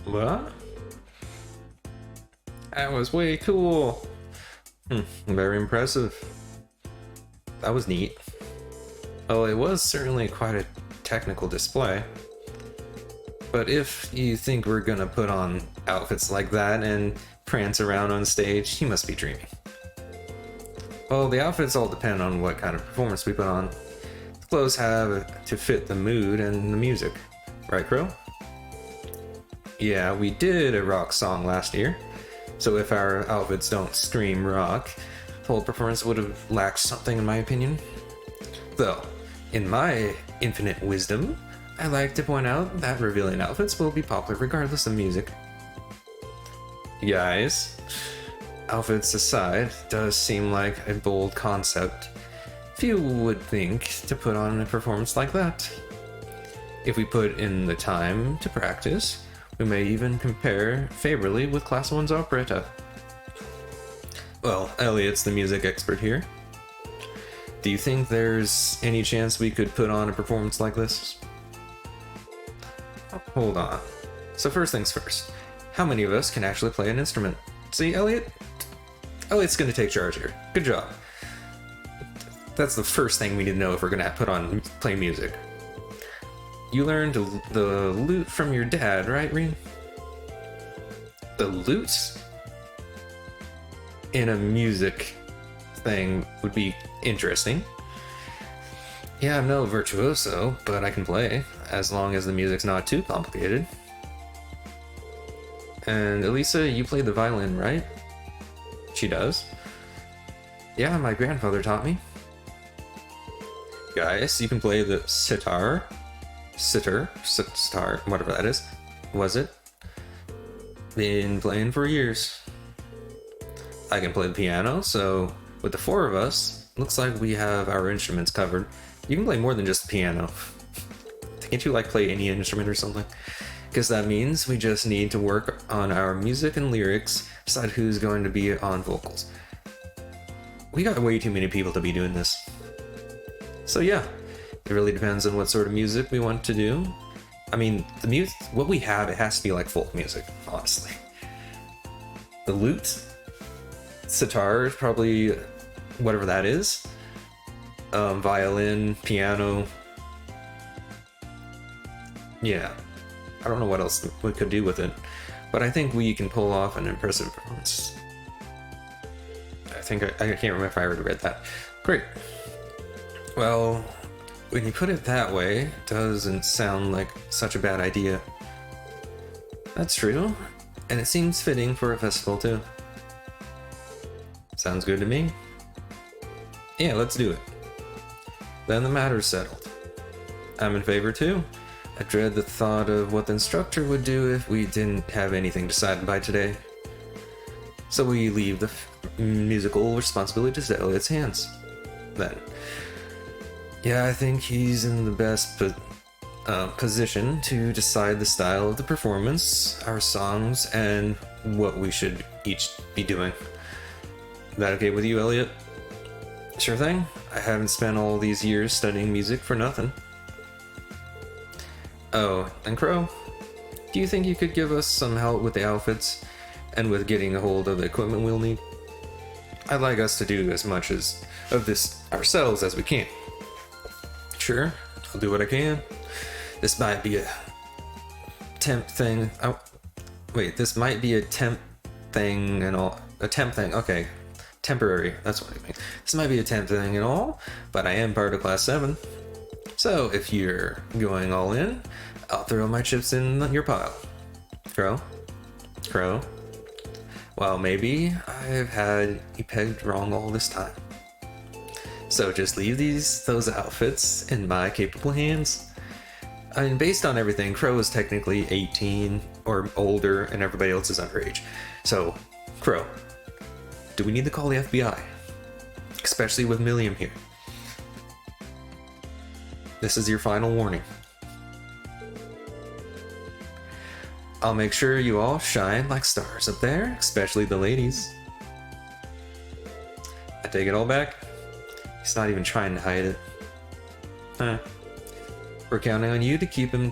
What? That was way cool. Very impressive. That was neat. Well, it was certainly quite a technical display. But if you think we're gonna put on outfits like that and prance around on stage, you must be dreaming. Well, the outfits all depend on what kind of performance we put on. The clothes have to fit the mood and the music. Right, Crow? Yeah, we did a rock song last year, so if our outfits don't scream rock, the whole performance would have lacked something in my opinion. Though, in my infinite wisdom, I like to point out that revealing outfits will be popular regardless of music. Guys, outfits aside, does seem like a bold concept. Few would think to put on a performance like that. If we put in the time to practice, we may even compare favorably with Class 1's operetta. Well, Elliot's the music expert here. Do you think there's any chance we could put on a performance like this? Hold on. So first things first, how many of us can actually play an instrument? See, Elliot? Elliot's gonna take charge here. Good job. That's the first thing we need to know if we're gonna play music. You learned the lute from your dad, right, Reen? The lute? In a music thing would be interesting. Yeah, I'm no virtuoso, but I can play, as long as the music's not too complicated. And Elisa, you play the violin, right? She does. Yeah, my grandfather taught me. Guys, you can play the sitar, whatever that is. Was it? Been playing for years. I can play the piano, so with the four of us, looks like we have our instruments covered. You can play more than just the piano. Can't you play any instrument or something? Because that means we just need to work on our music and lyrics, decide who's going to be on vocals. We got way too many people to be doing this. So yeah, it really depends on what sort of music we want to do. I mean, what we have, it has to be like folk music, honestly. The lute, sitar, probably whatever that is. Violin, piano. Yeah, I don't know what else we could do with it, but I think we can pull off an impressive performance. I can't remember if I already read that. Great. Well, when you put it that way, it doesn't sound like such a bad idea. That's true, and it seems fitting for a festival too. Sounds good to me. Yeah, let's do it. Then the matter's settled. I'm in favor too. I dread the thought of what the instructor would do if we didn't have anything decided by today. So we leave the musical responsibilities to Elliot's hands. Then. Yeah, I think he's in the best position to decide the style of the performance, our songs, and what we should each be doing. That okay with you, Elliot? Sure thing. I haven't spent all these years studying music for nothing. Oh, and Crow, do you think you could give us some help with the outfits and with getting a hold of the equipment we'll need? I'd like us to do as much of this ourselves as we can. Sure, I'll do what I can. This might be a temp thing. Oh, wait, this might be a temp thing and all. A temp thing, okay. Temporary, that's what I mean. This might be a temp thing and all, but I am part of Class 7. So if you're going all in, I'll throw my chips in your pile. Crow? Crow? Well, maybe I've had you pegged wrong all this time. So just leave those outfits in my capable hands. I mean, based on everything, Crow is technically 18 or older and everybody else is underage. So, Crow, do we need to call the FBI? Especially with Milliam here. This is your final warning. I'll make sure you all shine like stars up there, especially the ladies. I take it all back. He's not even trying to hide it. Huh. We're counting on you to keep him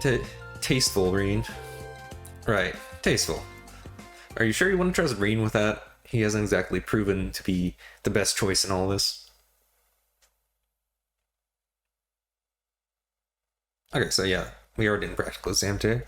tasteful, Reen. Right, tasteful. Are you sure you want to trust Reen with that? He hasn't exactly proven to be the best choice in all this. Okay, so yeah, we already did practical exam today.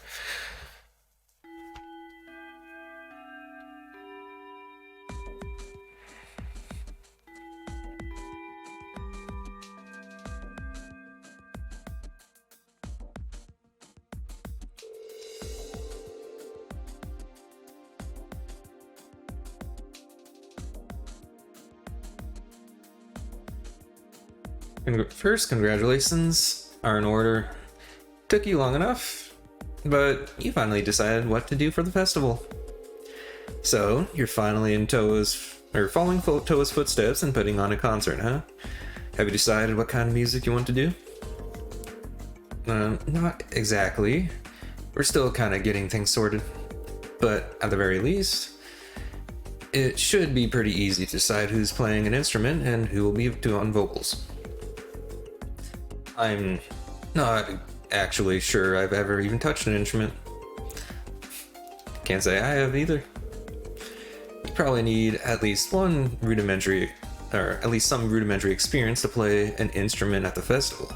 First, congratulations are in order. Took you long enough, but you finally decided what to do for the festival. So, you're finally in following Toa's footsteps and putting on a concert, huh? Have you decided what kind of music you want to do? Not exactly. We're still kind of getting things sorted. But at the very least, it should be pretty easy to decide who's playing an instrument and who will be on vocals. I'm not actually sure I've ever even touched an instrument. Can't say I have either. You probably need at least some rudimentary experience to play an instrument at the festival.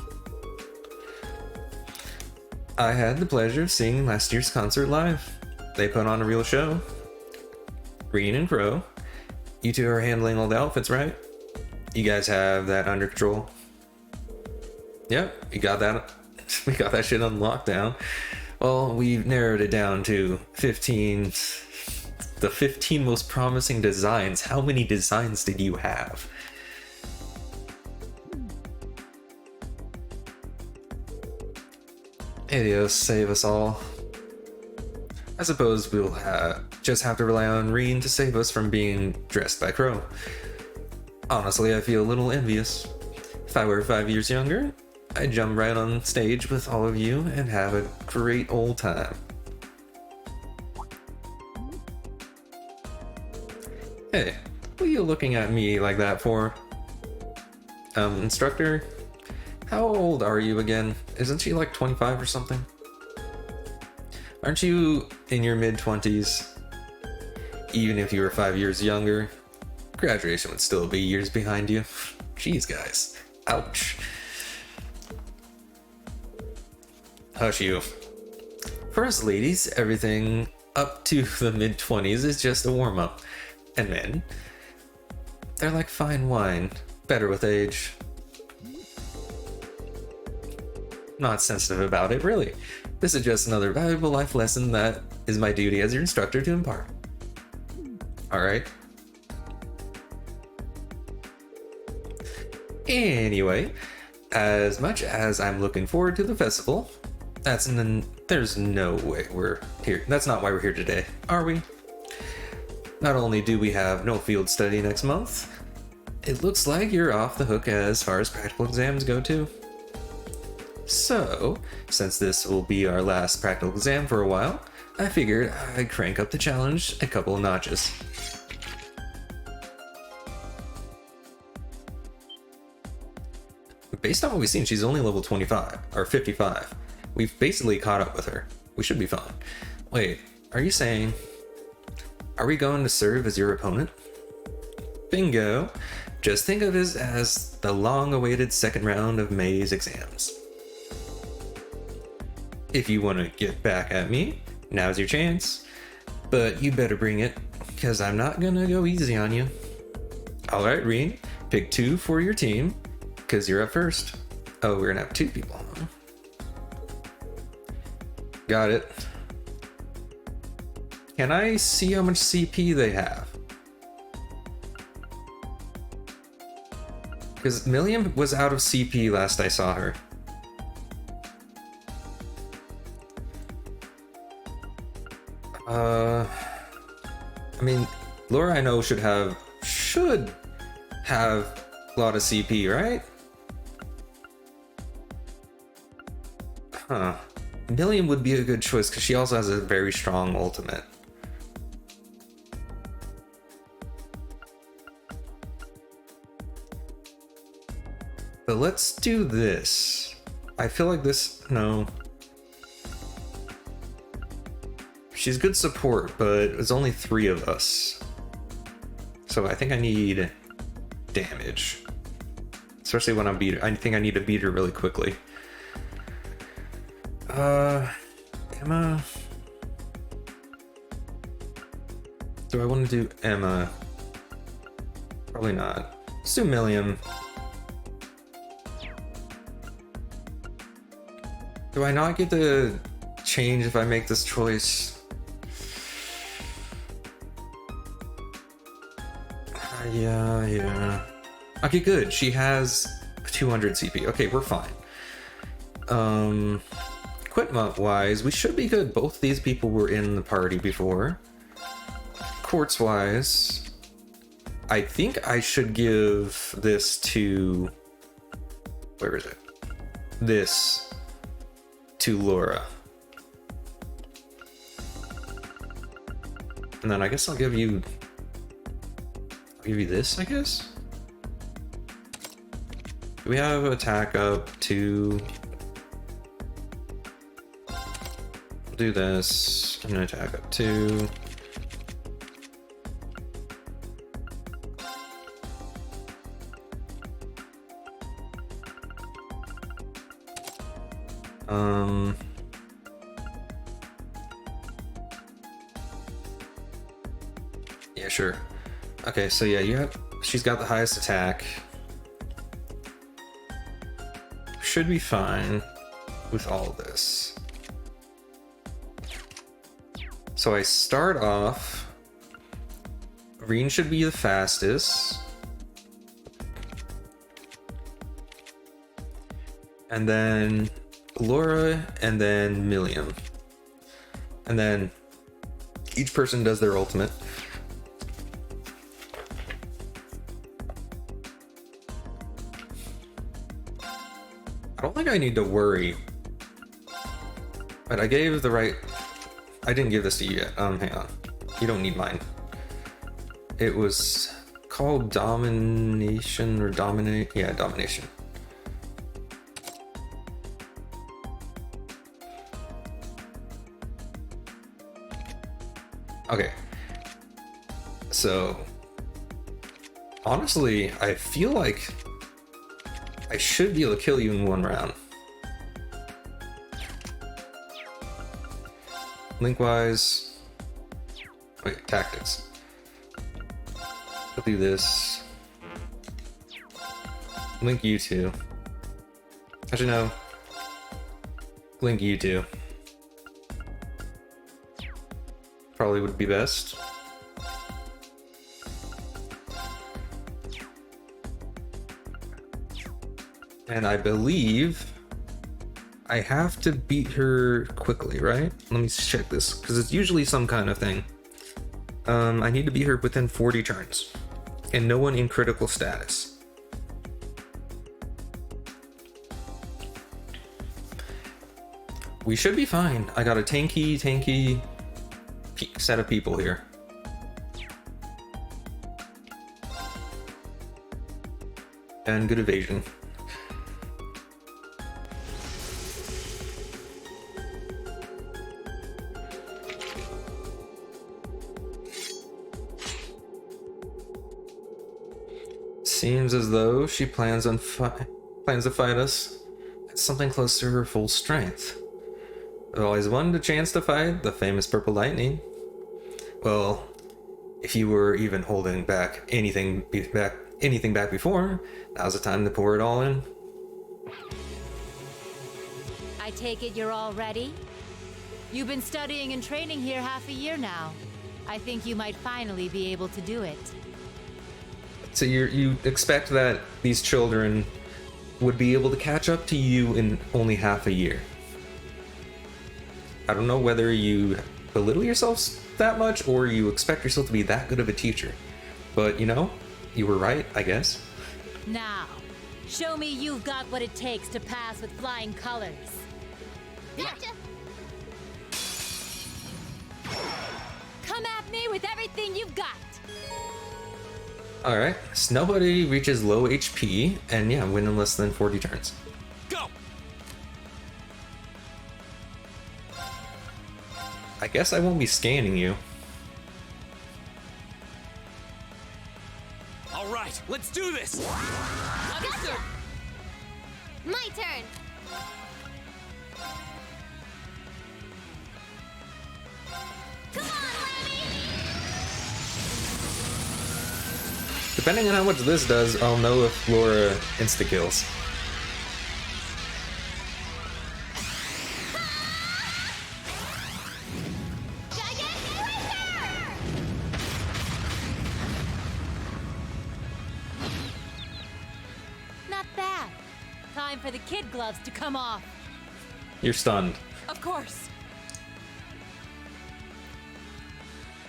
I had the pleasure of seeing last year's concert live. They put on a real show. Reen and Crow, you two are handling all the outfits, right? You guys have that under control? Yep, we got that shit on lockdown. Well, we've narrowed it down to 15 most promising designs. How many designs did you have? Adios, save us all. I suppose we'll just have to rely on Reen to save us from being dressed by Crow. Honestly, I feel a little envious. If I were 5 years younger, I'd jump right on stage with all of you and have a great old time. Hey, what are you looking at me like that for? Instructor? How old are you again? Isn't she like 25 or something? Aren't you in your mid-20s? Even if you were 5 years younger, graduation would still be years behind you. Jeez, guys. Ouch. Hush you. For us ladies, everything up to the mid-20s is just a warm-up. And men, they're like fine wine, better with age. Not sensitive about it, really. This is just another valuable life lesson that is my duty as your instructor to impart. Alright? Anyway, as much as I'm looking forward to the festival, there's no way we're here. That's not why we're here today, are we? Not only do we have no field study next month, it looks like you're off the hook as far as practical exams go too. So, since this will be our last practical exam for a while, I figured I'd crank up the challenge a couple of notches. Based on what we've seen, she's only level 25, or 55. We've basically caught up with her. We should be fine. Wait, are you saying... Are we going to serve as your opponent? Bingo! Just think of it as the long-awaited second round of May's exams. If you want to get back at me, now's your chance. But you better bring it, because I'm not gonna go easy on you. Alright, Reen, pick 2 for your team, because you're up first. Oh, we're gonna have 2 people, huh? Got it. Can I see how much CP they have? Because Milliam was out of CP last I saw her. I mean, Laura I know should have a lot of CP, right? Huh. Milliam would be a good choice because she also has a very strong ultimate. But let's do this. I feel like this... No. She's good support, but it's only 3 of us. So I think I need damage. Especially when I'm beat her. I think I need to beat her really quickly. Emma. Do I want to do Emma? Probably not. Let's do Millium. Do I not get to change if I make this choice? Yeah. Okay, good. She has 200 CP. Okay, we're fine. Equipment wise, we should be good. Both these people were in the party before. Quartz wise, I think I should give this to... Where is it? This to Laura. And then I guess I'll give you this, I guess? Do we have attack up to... I'll do this, and attack up to... Yeah, sure. Okay, so yeah, she's got the highest attack. Should be fine with all of this. So I start off. Green should be the fastest. And then Laura, and then Millium. And then each person does their ultimate. I don't think I need to worry. But I gave the right... I didn't give this to you yet. Hang on. You don't need mine. It was called Domination or Dominate? Yeah, Domination. Okay. So, honestly, I feel like I should be able to kill you in 1 round. Link-wise... Wait, tactics. I'll do this. Link you two. Actually, no. Link you two. Probably would be best. And I believe I have to beat her quickly, right? Let me check this, because it's usually some kind of thing. I need to beat her within 40 turns. And no one in critical status. We should be fine. I got a tanky set of people here. And good evasion. Seems as though she plans to fight us at something close to her full strength. I've always wanted a chance to fight the famous Purple Lightning. Well, if you were even holding back anything back before, now's the time to pour it all in. I take it you're all ready? You've been studying and training here half a year now. I think you might finally be able to do it. So you expect that these children would be able to catch up to you in only half a year. I don't know whether you belittle yourselves that much or you expect yourself to be that good of a teacher. But, you know, you were right, I guess. Now, show me you've got what it takes to pass with flying colors. Gotcha. Come at me with everything you've got. Alright, so nobody reaches low HP, and yeah, win in less than 40 turns. Go. I guess I won't be scanning you. All right, let's do this. Gotcha! My turn! Come on, Lammy! Depending on how much this does, I'll know if Laura insta-kills. Not bad. Time for the kid gloves to come off. You're stunned. Of course.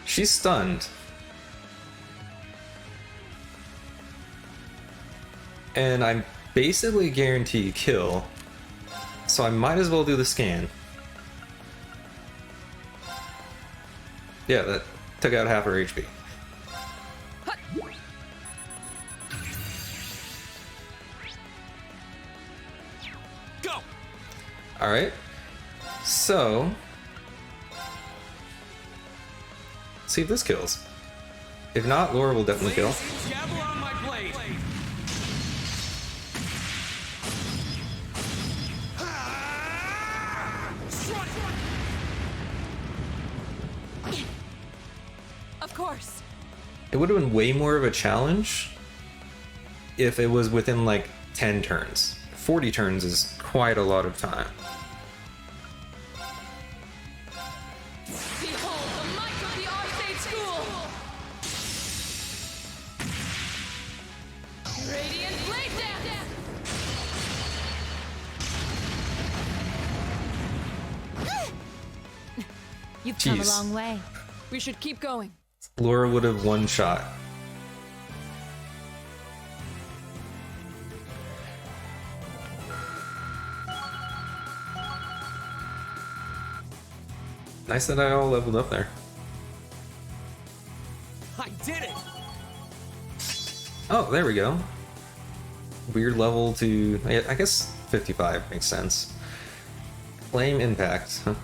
She's stunned. And I'm basically guaranteed kill. So I might as well do the scan. Yeah, that took out half her HP. Go. Alright. So see if this kills. If not, Laura will definitely kill. Please, Gavel on my blade. Of course. It would have been way more of a challenge if it was within like 10 turns. 40 turns is quite a lot of time. Behold the might of the Arcade School! Radiant Blade Dance! You've come a Jeez. long way. We should keep going. Laura would have one shot. Nice that I all leveled up there. I did it. Oh, there we go. Weird level to, I guess 55 makes sense. Flame impact. Huh?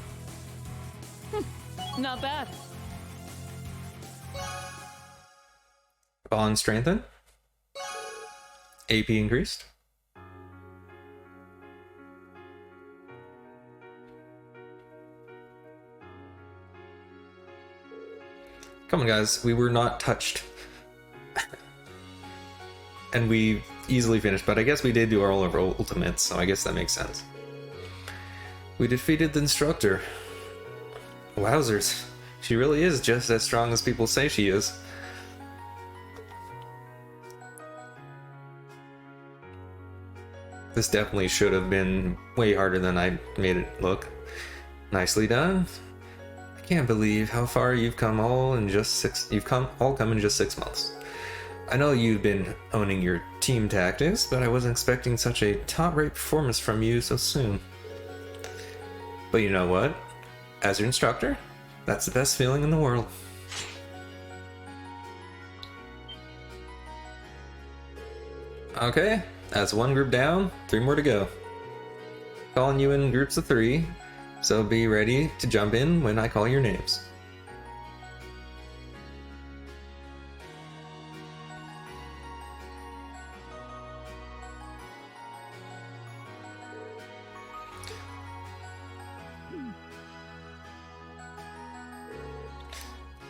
Not bad. Bond strengthen. AP increased. Come on, guys. We were not touched. And we easily finished, but I guess we did do all of our ultimates, so I guess that makes sense. We defeated the instructor. Wowzers. She really is just as strong as people say she is. This definitely should have been way harder than I made it look. Nicely done. I can't believe how far you've come all in just 6 months. I know you've been owning your team tactics, but I wasn't expecting such a top-rate performance from you so soon. But you know what? As your instructor, that's the best feeling in the world. Okay, that's one group down, 3 more to go. Calling you in groups of 3, so be ready to jump in when I call your names.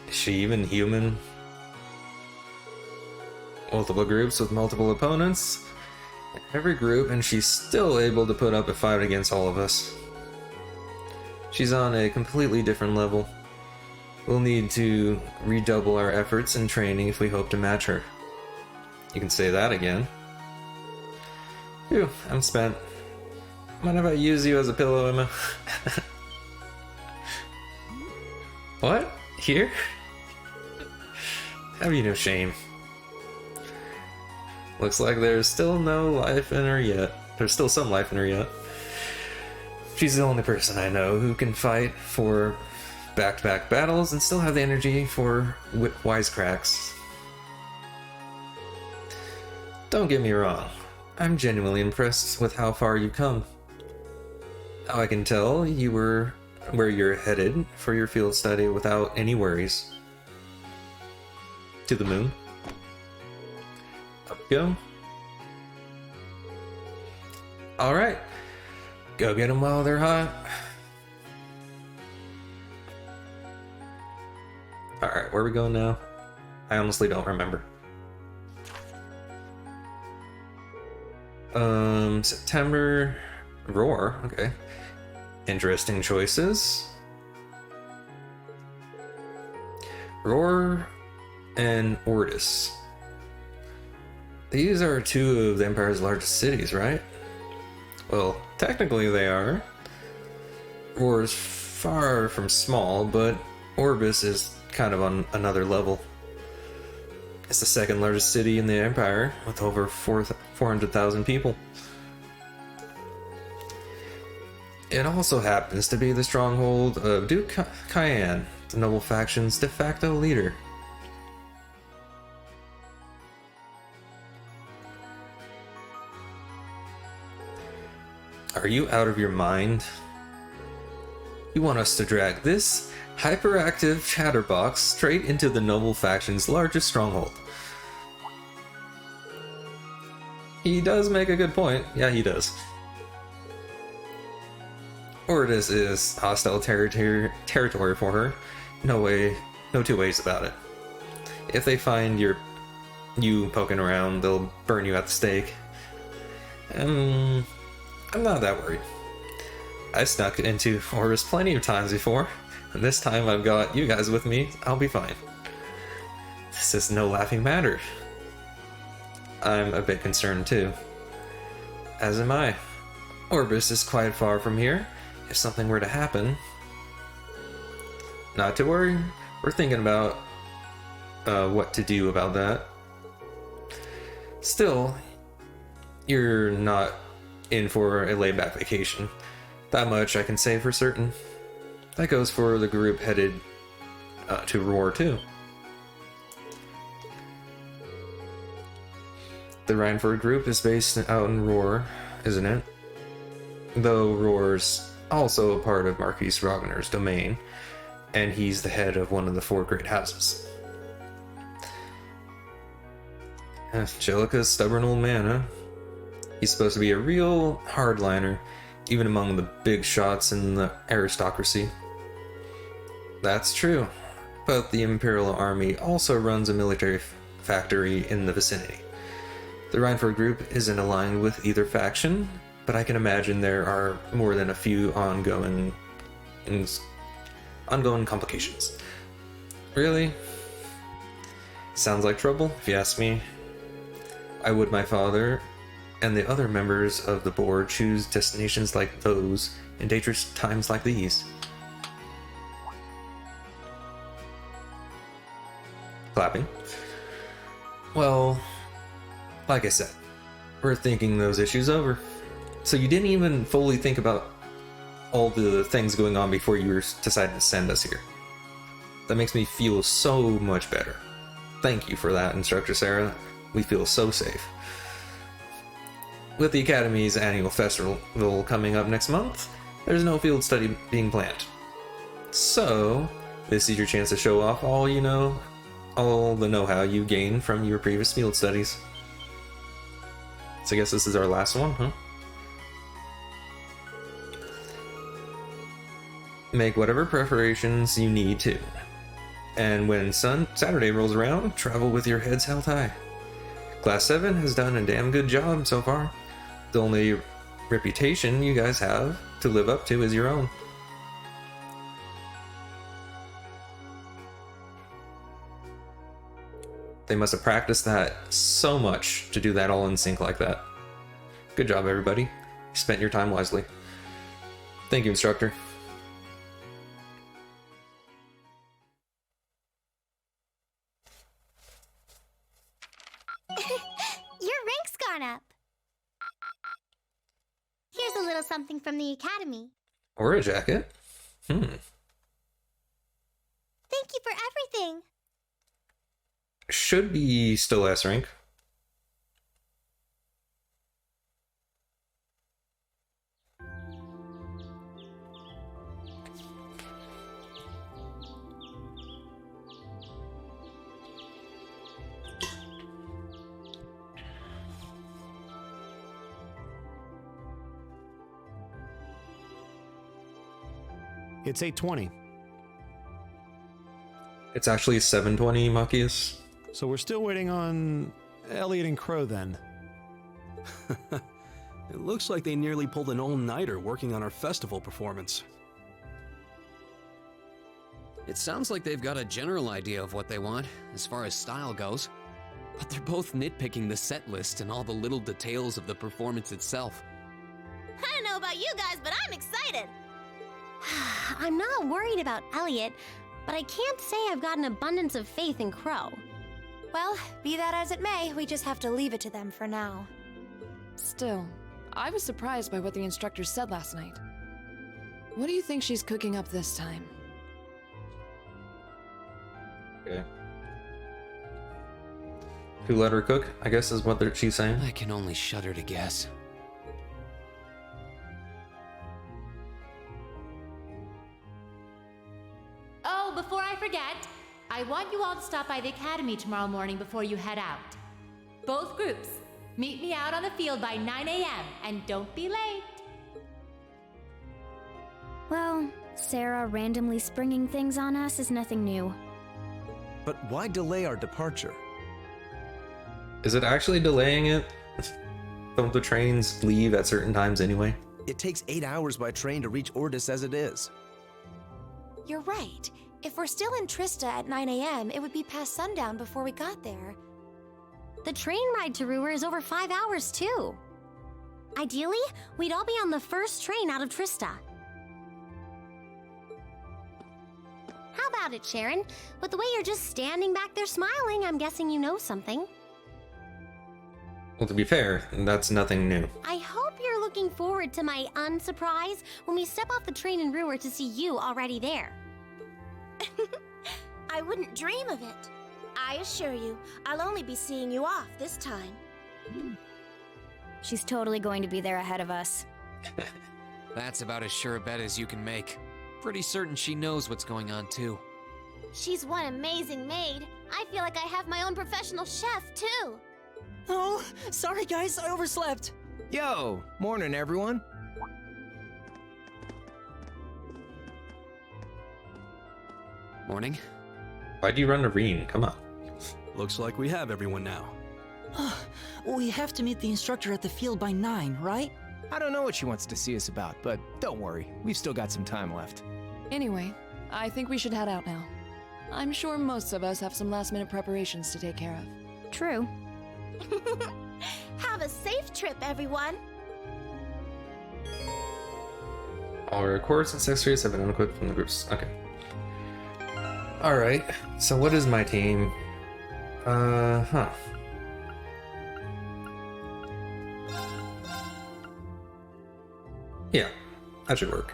Is she even human? Multiple groups with multiple opponents. Every group, and she's still able to put up a fight against all of us. She's on a completely different level. We'll need to redouble our efforts and training if we hope to match her. You can say that again. Phew, I'm spent. Mind if I use you as a pillow, Emma? What? Here? Have you no shame? Looks like there's still no life in her yet. There's still some life in her yet. She's the only person I know who can fight for back-to-back battles and still have the energy for wisecracks. Don't get me wrong. I'm genuinely impressed with how far you've come. How I can tell, you were where you're headed for your field study without any worries. To the moon. Up we go. Alright. Go get them while they're hot. Alright, where are we going now? I honestly don't remember. September. Roar, okay. Interesting choices. Roar and Ordis. These are two of the Empire's largest cities, right? Well, technically they are. Roar is far from small, but Orbis is kind of on another level. It's the second largest city in the Empire, with over 400,000 people. It also happens to be the stronghold of Duke Cayenne, the noble faction's de facto leader. Are you out of your mind? You want us to drag this hyperactive chatterbox straight into the noble faction's largest stronghold? He does make a good point. Yeah, he does. Ordis is hostile territory for her. No two ways about it. If they find you poking around, they'll burn you at the stake. I'm not that worried. I snuck into Ordis plenty of times before, and this time I've got you guys with me, I'll be fine. This is no laughing matter. I'm a bit concerned too. As am I. Orbis is quite far from here. If something were to happen... Not to worry, we're thinking about what to do about that. Still, you're not in for a laid-back vacation. That much I can say for certain. That goes for the group headed to Roar too. The Reinford group is based out in Roar, isn't it? Though Roar's also a part of Marquis Ragnar's domain, and he's the head of one of the 4 great houses. Angelica's stubborn old man, huh? He's supposed to be a real hardliner, even among the big shots in the aristocracy. That's true, but the Imperial Army also runs a military factory in the vicinity. The Reinford group isn't aligned with either faction, but I can imagine there are more than a few ongoing complications. Really? Sounds like trouble, if you ask me. I would my father and the other members of the board choose destinations like those in dangerous times like these. Clapping. Well, like I said, we're thinking those issues over. So you didn't even fully think about all the things going on before you decided to send us here. That makes me feel so much better. Thank you for that, Instructor Sarah. We feel so safe. With the Academy's annual festival coming up next month, there's no field study being planned. So, this is your chance to show off all the know-how you gained from your previous field studies. So I guess this is our last one, huh? Make whatever preparations you need to. And when Saturday rolls around, travel with your heads held high. Class 7 has done a damn good job so far. The only reputation you guys have to live up to is your own. They must have practiced that so much to do that all in sync like that. Good job, everybody. You spent your time wisely. Thank you, Instructor. Your rank's gone up. Here's a little something from the Academy. Or a jacket. Thank you for everything. Should be still S rank. It's 8:20, It's actually 7:20, Machias. so we're still waiting on Elliot and Crow then. It looks like they nearly pulled an all-nighter working on our festival performance. It sounds like they've got a general idea of what they want, as far as style goes. But they're both nitpicking the set list and all the little details of the performance itself. I don't know about you guys, but I'm excited. I'm not worried about Elliot, but I can't say I've got an abundance of faith in Crow. Well, be that as it may, we just have to leave it to them for now. Still, I was surprised by what the instructor said last night. What do you think she's cooking up this time? Okay. Who let her cook, I guess is what she's saying. I can only shudder to guess. Oh, before I forget, I want you all to stop by the academy tomorrow morning before you head out. Both groups, meet me out on the field by 9 a.m. and don't be late. Well, Sarah randomly springing things on us is nothing new. But why delay our departure? Is it actually delaying it? Don't the trains leave at certain times anyway? It takes 8 hours by train to reach Ordis as it is. You're right. If we're still in Trista at 9 a.m., it would be past sundown before we got there. The train ride to Ruhr is over 5 hours, too. Ideally, we'd all be on the first train out of Trista. How about it, Sharon? With the way you're just standing back there smiling, I'm guessing you know something. Well, to be fair, that's nothing new. I hope you're looking forward to my unsurprise when we step off the train in Ruhr to see you already there. I wouldn't dream of it. I assure you, I'll only be seeing you off this time. She's totally going to be there ahead of us. That's about as sure a bet as you can make. Pretty certain she knows what's going on, too. She's one amazing maid. I feel like I have my own professional chef, too. Oh, sorry guys, I overslept. Yo, morning everyone. Morning. Why'd you run to Reen? Come on. Looks like we have everyone now. We have to meet the instructor at the field by 9, right? I don't know what she wants to see us about, but don't worry, we've still got some time left. Anyway, I think we should head out now. I'm sure most of us have some last-minute preparations to take care of. True. Have a safe trip, everyone. All records and accessories have been unequipped from the groups. Okay. Alright, so what is my team? Yeah, that should work.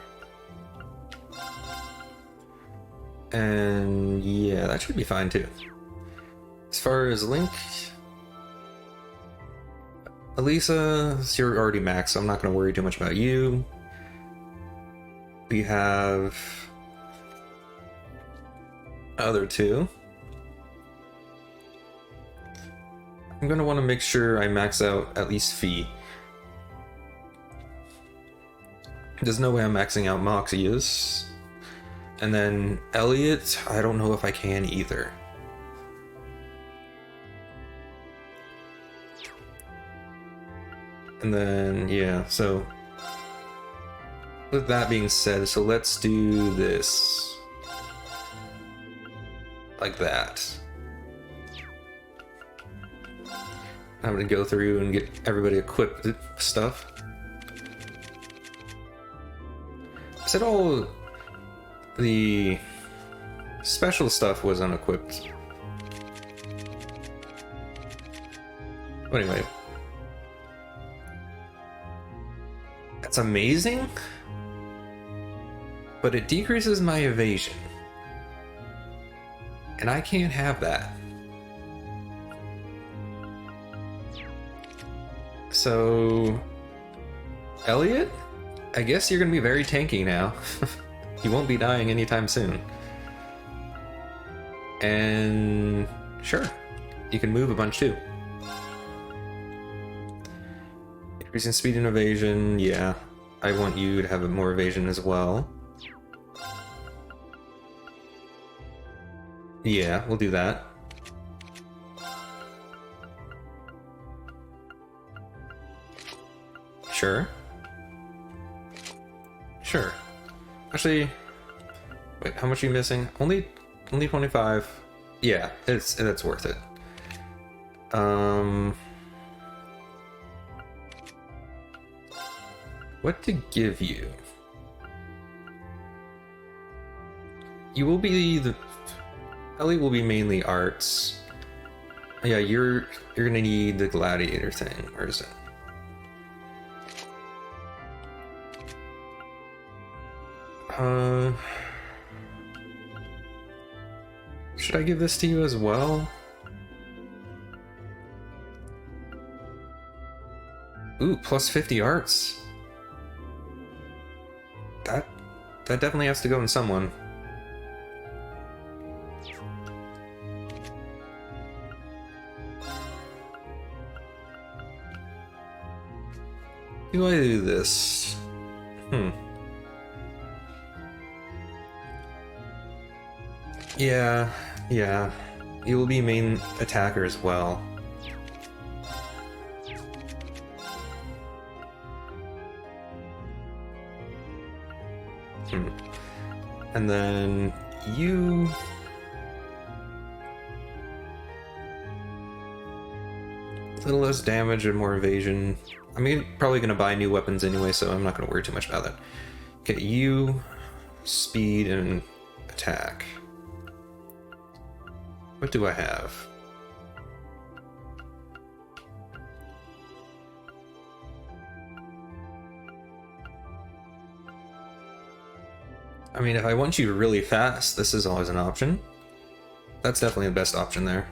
And yeah, that should be fine too. As far as Link, Elisa, you're already maxed, so I'm not going to worry too much about you. We have other two. I'm going to want to make sure I max out at least Fee. There's no way I'm maxing out Moxius. And then Elliot, I don't know if I can either. And then, yeah, so with that being said, so let's do this like that. I'm gonna go through and get everybody equipped with stuff. I said all the special stuff was unequipped. But anyway, that's amazing, but it decreases my evasion, and I can't have that. So, Elliot, I guess you're gonna be very tanky now. You won't be dying anytime soon. And sure, you can move a bunch too. Increasing speed and evasion, yeah. I want you to have more evasion as well. Yeah, we'll do that. Sure. Sure. Actually, wait, how much are you missing? Only 25. Yeah, that's worth it. What to give you? You will be Ellie will be mainly arts. Yeah, you're gonna need the gladiator thing. Where is it? Should I give this to you as well? Ooh, plus 50 arts. That definitely has to go in someone. Do I do this? Yeah. You will be main attacker as well. And then you... a little less damage and more evasion. I'm probably going to buy new weapons anyway, so I'm not going to worry too much about that. Okay, you... speed and attack. What do I have? I mean, if I want you really fast, this is always an option. That's definitely the best option there.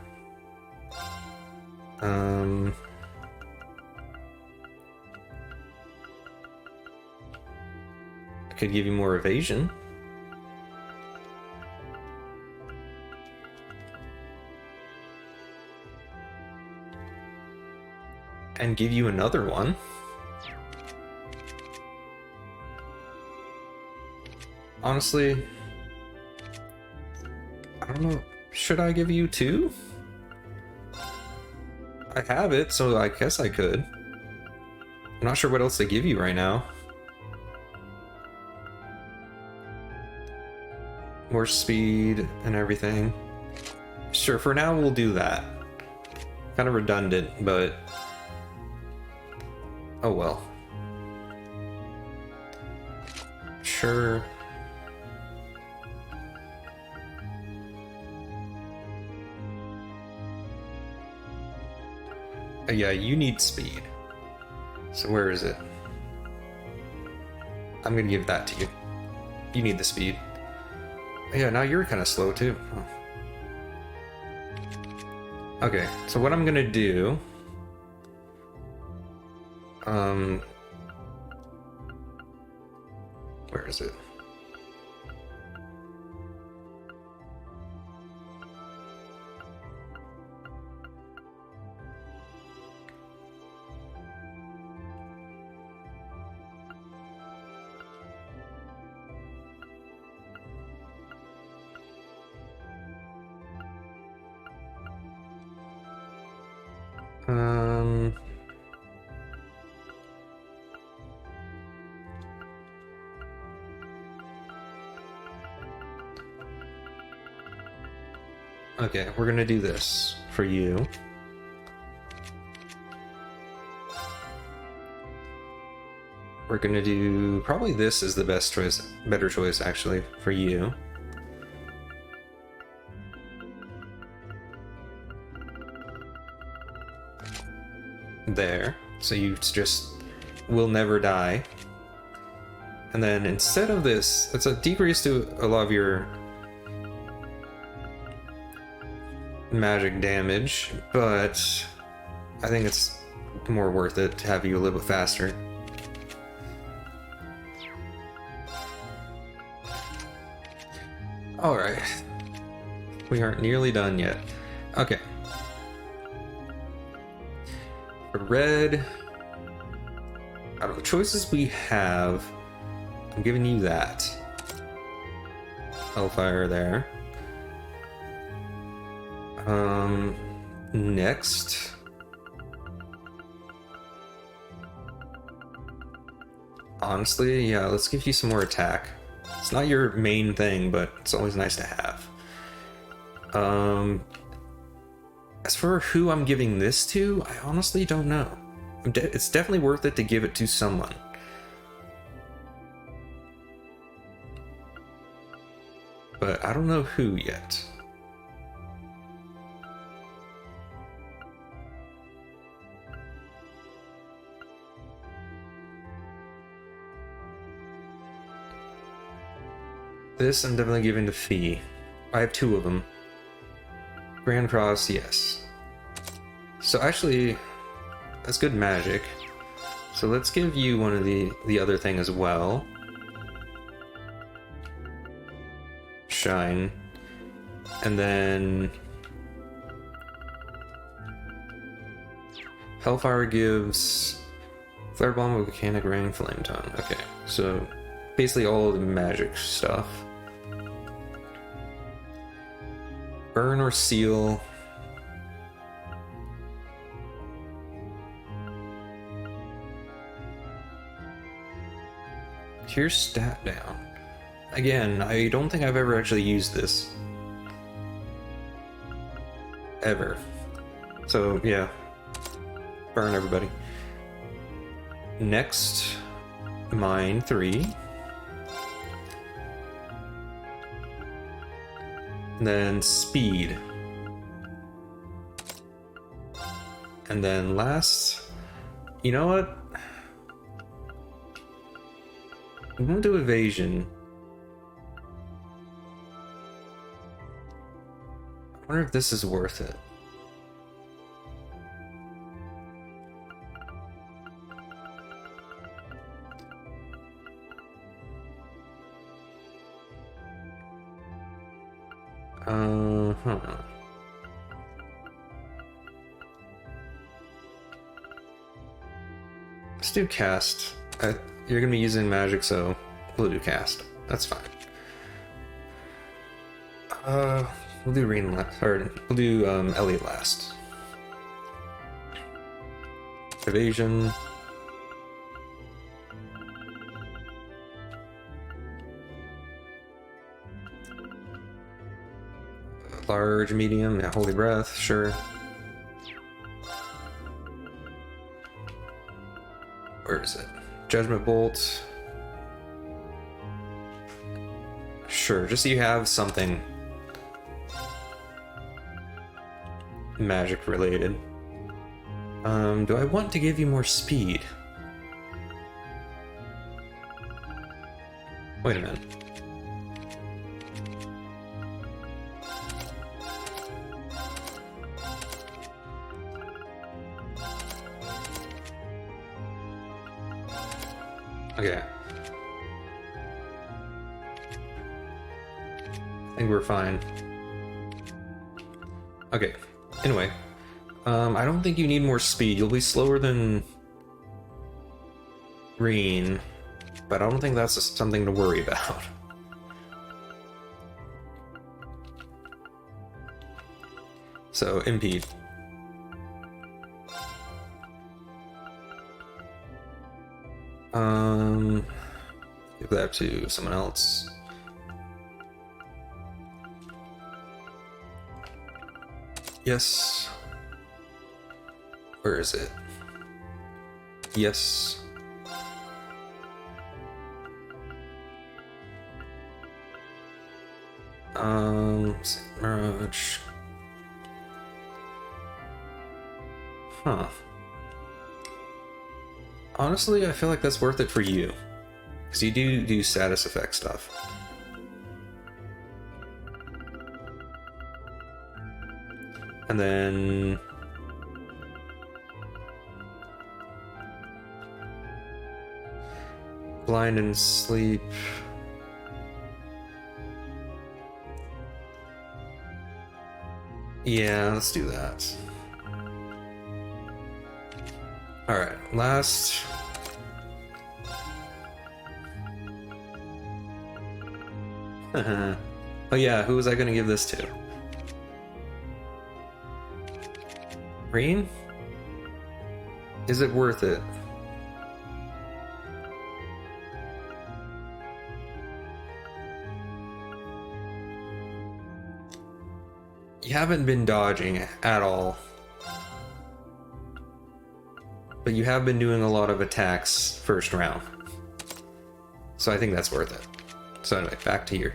I could give you more evasion. And give you another one. Honestly, I don't know. Should I give you two? I have it, so I guess I could. I'm not sure what else to give you right now. More speed and everything. Sure, for now we'll do that. Kind of redundant, but... oh well. Sure. Yeah, you need speed. So where is it? I'm gonna give that to you. You need the speed. Yeah, now you're kind of slow too. Huh. Okay, so what I'm gonna do... where is it? Okay, we're gonna do this for you. We're gonna do... probably this is the best choice, better choice actually, for you. There. So you just will never die. And then instead of this, it's a decrease to a lot of your magic damage, but I think it's more worth it to have you a little bit faster. Alright. We aren't nearly done yet. Okay. For red, out of the choices we have, I'm giving you that. Hellfire there. Next. Honestly, yeah, let's give you some more attack. It's not your main thing, but it's always nice to have. As for who I'm giving this to, I honestly don't know. It's definitely worth it to give it to someone. But I don't know who yet. This I'm definitely giving to Fee. I have 2 of them. Grand Cross, yes. So actually, that's good magic. So let's give you one of the other thing as well. Shine. And then Hellfire gives Flare Bomb, Volcanic Ring, Flame Tongue. Okay, so basically all of the magic stuff. Burn or Seal. Here's Stat Down. Again, I don't think I've ever actually used this. Ever. So, yeah. Burn everybody. Next, mine 3. Then speed. And then last, you know what? I'm gonna do evasion. I wonder if this is worth it. Let's do cast. You're gonna be using magic, so we'll do cast. That's fine. We'll do Reen last, or we'll do Elliot last. Evasion. Large, medium, yeah, Holy Breath, sure. Where is it? Judgment Bolt. Sure, just so you have something magic related. Do I want to give you more speed? Wait a minute. Okay. I think we're fine. Okay. Anyway. I don't think you need more speed. You'll be slower than Reen, but I don't think that's something to worry about. So, impede. Give that to someone else. Yes. Where is it? Yes. Mirage. Huh. Honestly, I feel like that's worth it for you. Because you do status effect stuff. And then... Blind and Sleep. Yeah, let's do that. Alright, last... Oh yeah, who was I gonna give this to? Rain? Is it worth it? You haven't been dodging at all. But you have been doing a lot of attacks first round. So I think that's worth it. So anyway, back to here.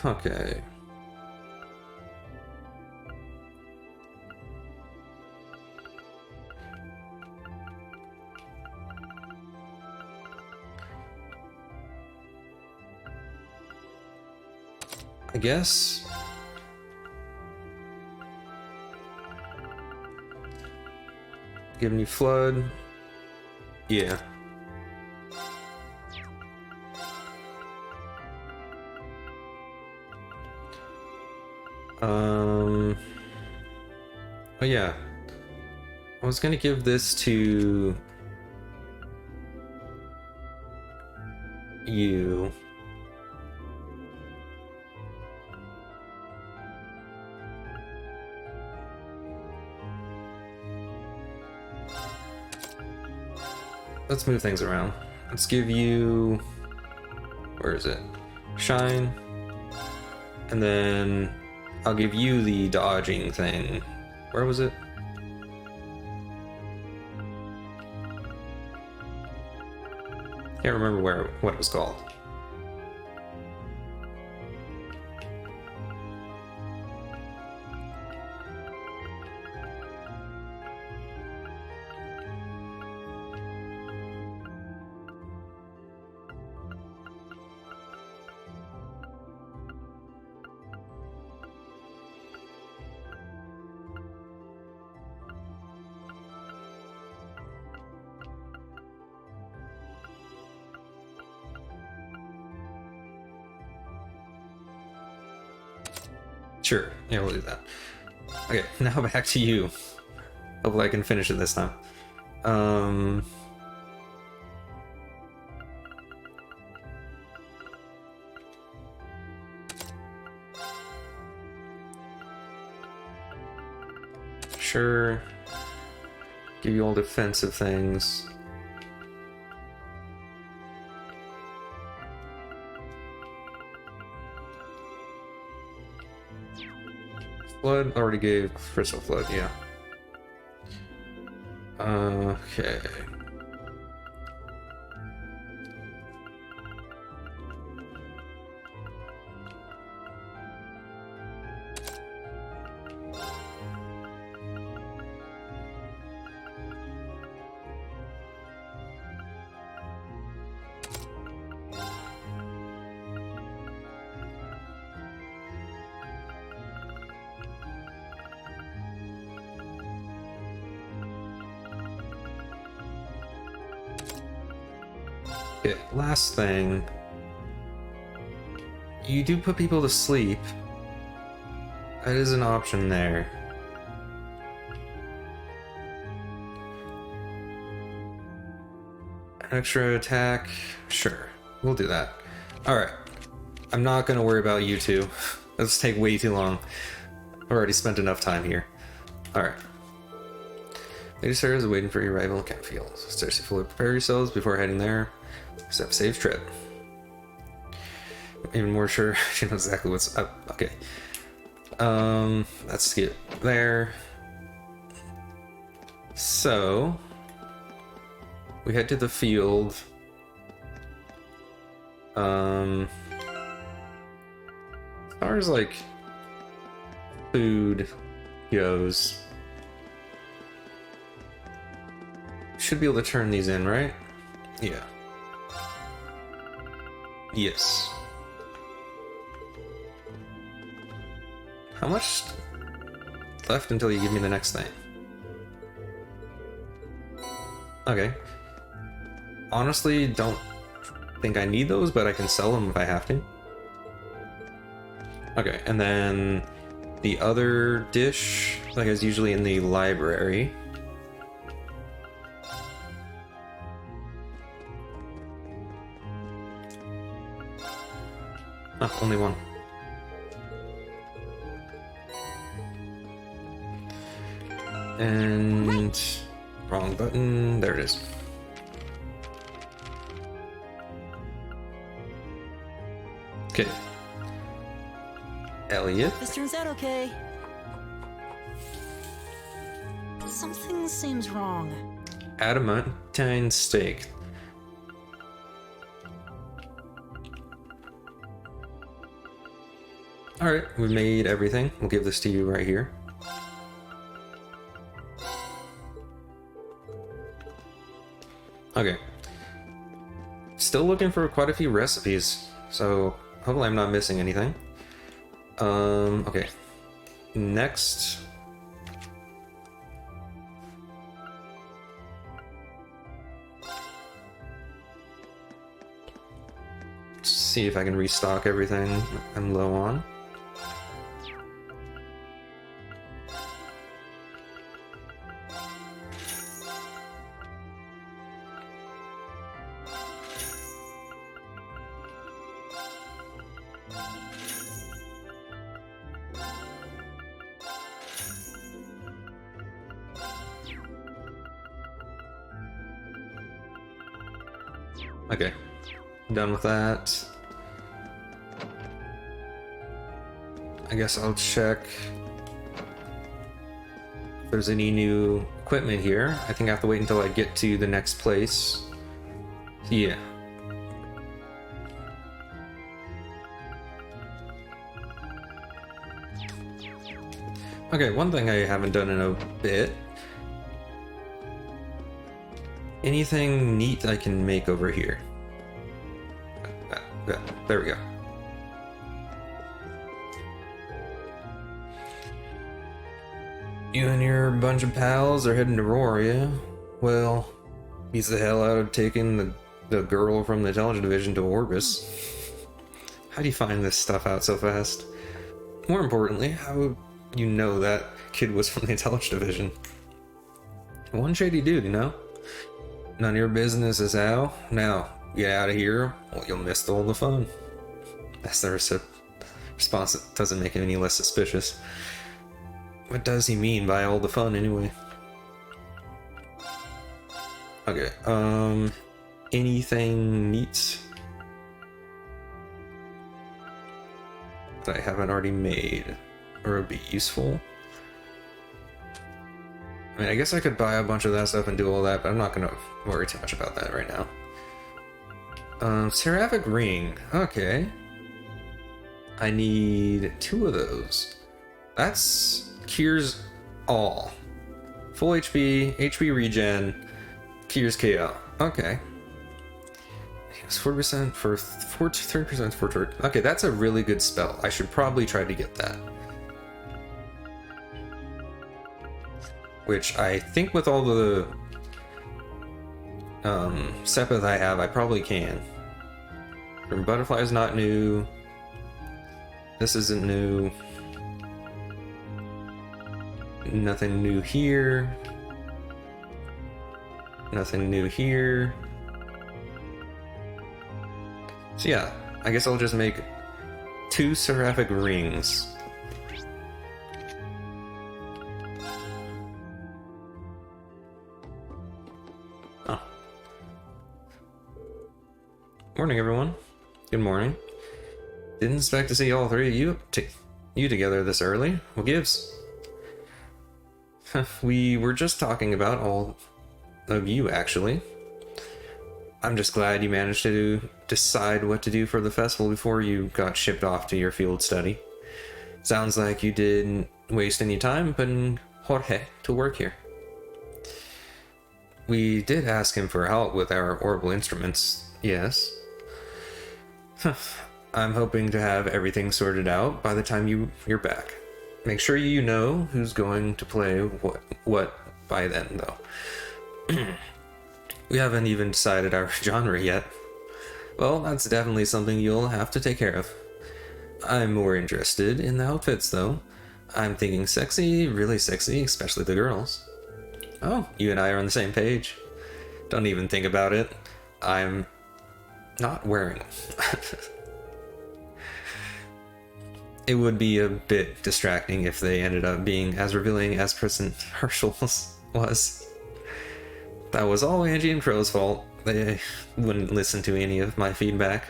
Okay. I guess. Give me flood. Yeah. Oh yeah. I was gonna give this to you. Let's move things around. Let's give you... Where is it? Shine. And then I'll give you the dodging thing. Where was it? Can't remember what it was called. Sure, yeah, we'll do that. Okay, now back to you. Hopefully I can finish it this time. Sure. Give you all defensive things. Flood already gave Crystal Flood, yeah. Okay. Okay, last thing. You do put people to sleep. That is an option there. An extra attack? Sure, we'll do that. Alright. I'm not gonna worry about you two. Let's take way too long. I've already spent enough time here. Alright. Lady Sarah is waiting for your arrival in Campfield. Stacy, fully prepare yourselves before heading there. Just have a safe trip. Even more sure she knows exactly what's up. Okay. Let's get there. So we head to the field. As far as like food goes, should be able to turn these in, right? Yeah. Yes. How much left until you give me the next thing? Okay. Honestly, don't think I need those, but I can sell them if I have to. Okay, and then the other dish, like is usually in the library. Oh, only one. And wrong button. There it is. Okay. Elliot. This turns out okay. Something seems wrong. Adamantine steak. Alright, we made everything. We'll give this to you right here. Okay. Still looking for quite a few recipes, so hopefully I'm not missing anything. Okay. Next. See if I can restock everything I'm low on. Okay, done with that. I guess I'll check if there's any new equipment here. I think I have to wait until I get to the next place. Yeah. Okay, one thing I haven't done in a bit. Anything neat I can make over here? There we go. You and your bunch of pals are heading to Roar, yeah? Well, beats the hell out of taking the girl from the Intelligence Division to Orbis. How do you find this stuff out so fast? More importantly, how would you know that kid was from the Intelligence Division? One shady dude, you know? None of your business is how. Now, get out of here, or you'll miss all the fun. That's the response that doesn't make it any less suspicious. What does he mean by all the fun, anyway? Okay, anything neat that I haven't already made or would be useful? I mean, I guess I could buy a bunch of that stuff and do all that, but I'm not gonna worry too much about that right now. Seraphic Ring. Okay. I need 2 of those. That's cures all. Full HP, HP regen, cures KO. Okay. It's 4% for 30% for turret. Okay, that's a really good spell. I should probably try to get that. Which I think with all the Sepith I have, I probably can. From Butterfly is not new. This isn't new. Nothing new here. Nothing new here. So yeah, I guess I'll just make 2 Seraphic Rings. Oh. Morning, everyone. Good morning. Didn't expect to see all 3 of you together this early. What gives? We were just talking about all of you, actually. I'm just glad you managed to decide what to do for the festival before you got shipped off to your field study. Sounds like you didn't waste any time putting Jorge to work here. We did ask him for help with our orbital instruments, yes. I'm hoping to have everything sorted out by the time you're back. Make sure you know who's going to play what by then, though. We haven't even decided our genre yet. Well, that's definitely something you'll have to take care of. I'm more interested in the outfits, though. I'm thinking sexy, really sexy, especially the girls. Oh, you and I are on the same page. Don't even think about it. I'm not wearing them. it would be a bit distracting if they ended up being as revealing as President Herschel was. That was all Angie and Crow's fault. They wouldn't listen to any of my feedback.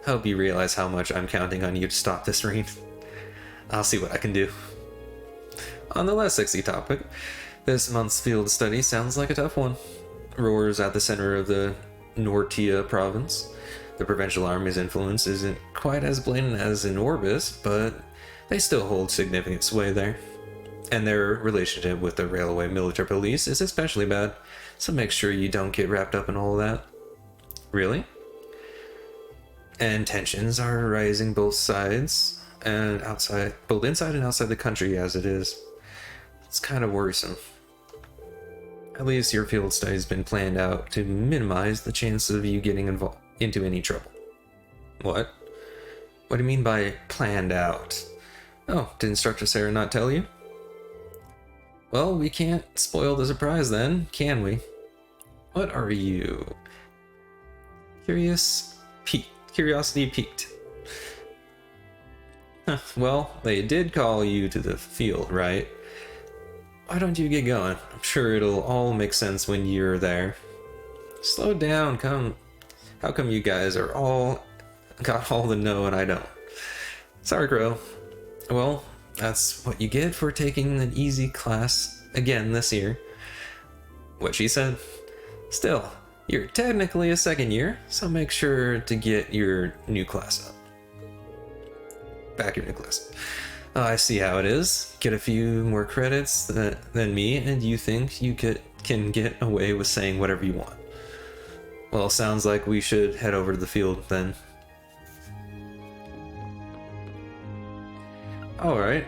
Hope you realize how much I'm counting on you to stop this rain. I'll see what I can do. On the less sexy topic, this month's field study sounds like a tough one. Roar's at the center of the Nortia province. The Provincial Army's influence isn't quite as blatant as in Orbis, but they still hold significant sway there. And their relationship with the Railway Military Police is especially bad, so make sure you don't get wrapped up in all that. Really? And tensions are rising both sides and outside, both inside and outside the country as it is. It's kind of worrisome. At least your field study's been planned out to minimize the chance of you getting involved into any trouble. What? What do you mean by planned out? Oh, did Instructor Sarah not tell you? Well, we can't spoil the surprise then, can we? What are you? Curiosity piqued. Well, they did call you to the field, right? Why don't you get going? I'm sure it'll all make sense when you're there. Slow down, come. How come you guys are got all the know and I don't? Sorry, Crow. Well, that's what you get for taking an easy class again this year. What she said. Still, you're technically a second year, so make sure to get your new class up. Back your new class. I see how it is. Get a few more credits than me, and you think you can get away with saying whatever you want. Well, sounds like we should head over to the field then. Alright.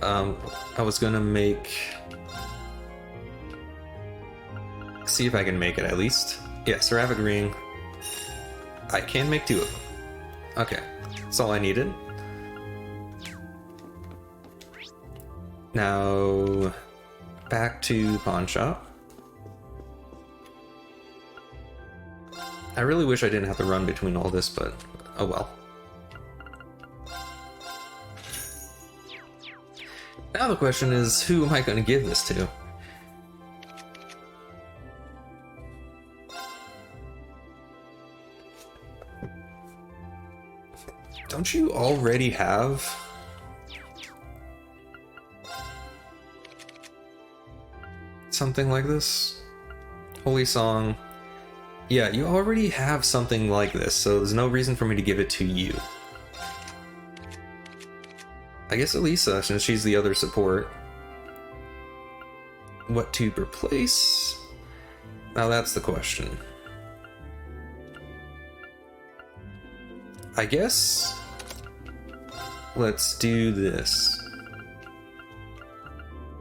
I was gonna see if I can make it at least. Yeah, Seraphic Ring. I can make 2 of them. Okay, that's all I needed. Now, back to the pawn shop. I really wish I didn't have to run between all this, but oh well. Now the question is, who am I going to give this to? Don't you already have something like this? Holy Song. Yeah, you already have something like this, so there's no reason for me to give it to you. I guess Elisa, since she's the other support. What to replace? Now that's the question. I guess let's do this.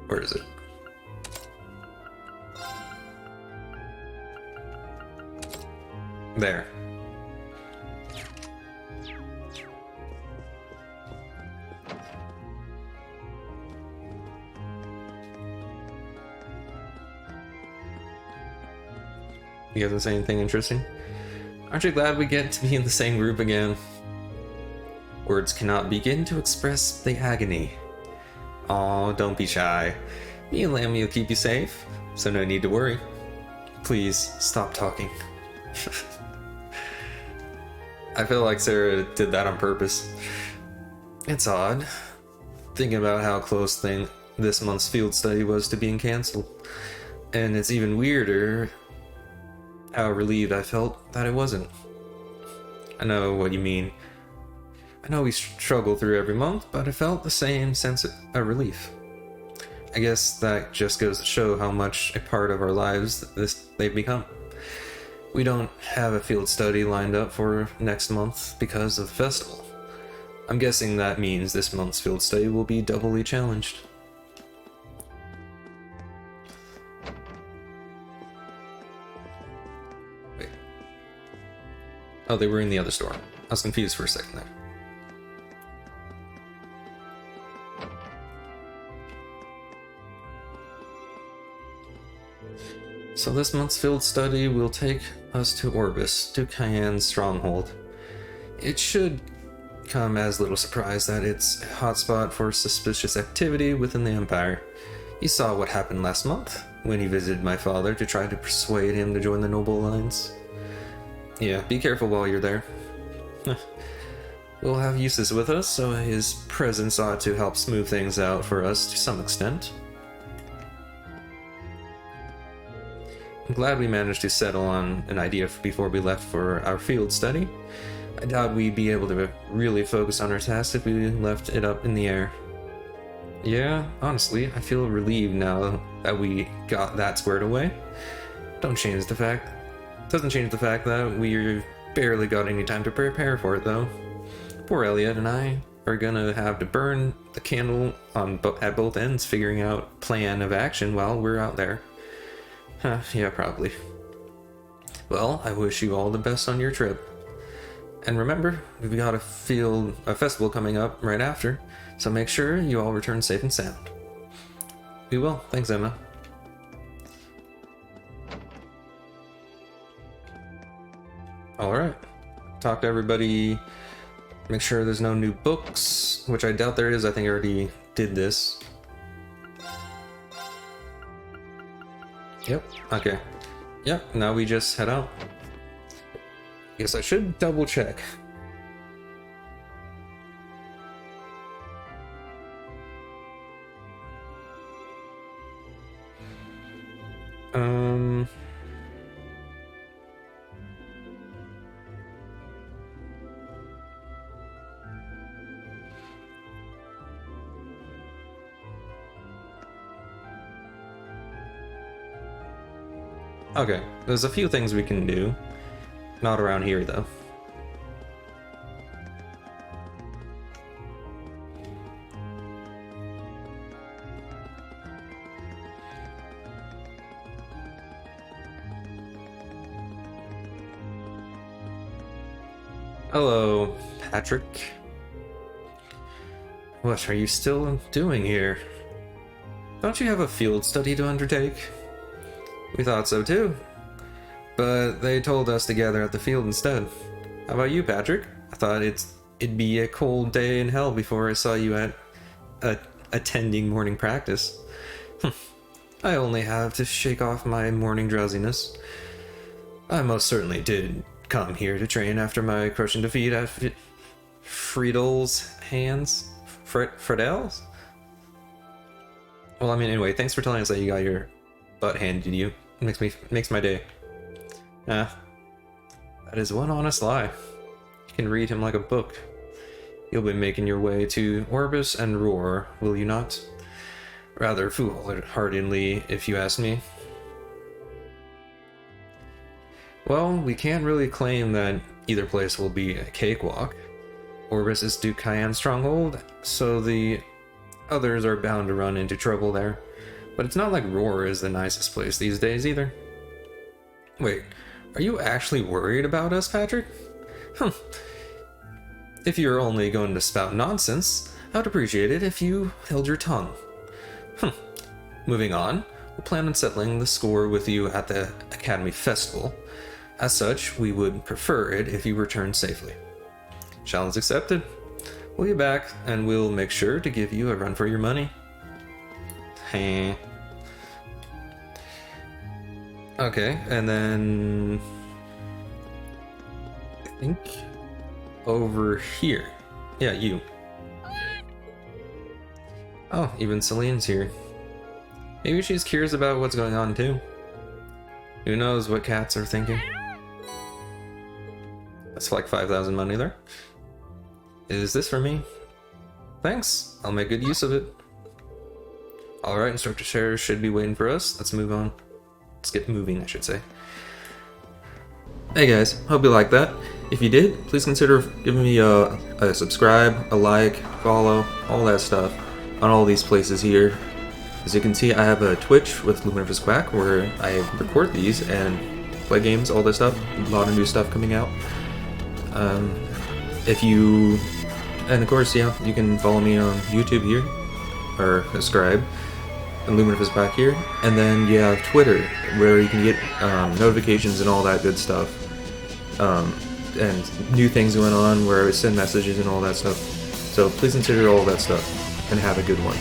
Where is it? There. You guys say anything interesting? Aren't you glad we get to be in the same group again? Words cannot begin to express the agony. Aw, don't be shy. Me and Lammy will keep you safe, so no need to worry. Please, stop talking. I feel like Sarah did that on purpose. It's odd, thinking about how close this month's field study was to being cancelled. And it's even weirder how relieved I felt that it wasn't. I know what you mean. I know we struggle through every month, but I felt the same sense of relief. I guess that just goes to show how much a part of our lives they've become. We don't have a field study lined up for next month because of the festival. I'm guessing that means this month's field study will be doubly challenged. Wait. Oh, they were in the other store. I was confused for a second there. So this month's field study will take us to Orbis, to Cayenne's stronghold. It should come as little surprise that it's a hotspot for suspicious activity within the Empire. You saw what happened last month when he visited my father to try to persuade him to join the Noble Alliance. Yeah, be careful while you're there. We'll have Eustace with us, so his presence ought to help smooth things out for us to some extent. I'm glad we managed to settle on an idea before we left for our field study. I doubt we'd be able to really focus on our task if we left it up in the air. Yeah, honestly, I feel relieved now that we got that squared away. Doesn't change the fact that we barely got any time to prepare for it, though. Poor Elliot and I are gonna have to burn the candle at both ends, figuring out plan of action while we're out there. Huh, yeah, probably. Well, I wish you all the best on your trip. And remember, we've got a festival coming up right after, so make sure you all return safe and sound. We will. Thanks, Emma. Alright. Talk to everybody. Make sure there's no new books, which I doubt there is. I think I already did this. Yep. Okay. Yep. Now we just head out. Guess I should double check. Okay, there's a few things we can do. Not around here, though. Hello, Patrick. What are you still doing here? Don't you have a field study to undertake? We thought so too, but they told us to gather at the field instead. How about you, Patrick? I thought it'd be a cold day in hell before I saw you at attending morning practice. I only have to shake off my morning drowsiness. I most certainly did come here to train after my crushing defeat at Friedel's hands. Friedel's? Well, I mean, anyway, thanks for telling us that you got your butt handed to you. Makes my day. That is one honest lie. You can read him like a book. You'll be making your way to Orbis and Roar, will you not? Rather foolhardily, if you ask me. Well, we can't really claim that either place will be a cakewalk. Orbis is Duke Cayenne's stronghold, so the others are bound to run into trouble there. But it's not like Roar is the nicest place these days either. Wait, are you actually worried about us, Patrick? If you're only going to spout nonsense, I would appreciate it if you held your tongue. Moving on, we'll plan on settling the score with you at the Academy Festival. As such, we would prefer it if you return safely. Challenge accepted. We'll be back, and we'll make sure to give you a run for your money. Okay, and then I think over here. Yeah, you. Oh, even Celine's here. Maybe she's curious about what's going on too. Who knows what cats are thinking? That's like 5,000 money there. Is this for me? Thanks, I'll make good use of it. Alright, Instructor Share should be waiting for us. Let's move on. Let's get moving, I should say. Hey guys, hope you liked that. If you did, please consider giving me a subscribe, a like, follow, all that stuff on all these places here. As you can see, I have a Twitch with Lumineous Quack where I record these and play games, all this stuff. A lot of new stuff coming out. And of course, yeah, you can follow me on YouTube here, or subscribe. And Lumineous Quack here, and then you have Twitter, where you can get notifications and all that good stuff. and new things going on where I would send messages and all that stuff. So please consider all that stuff and have a good one.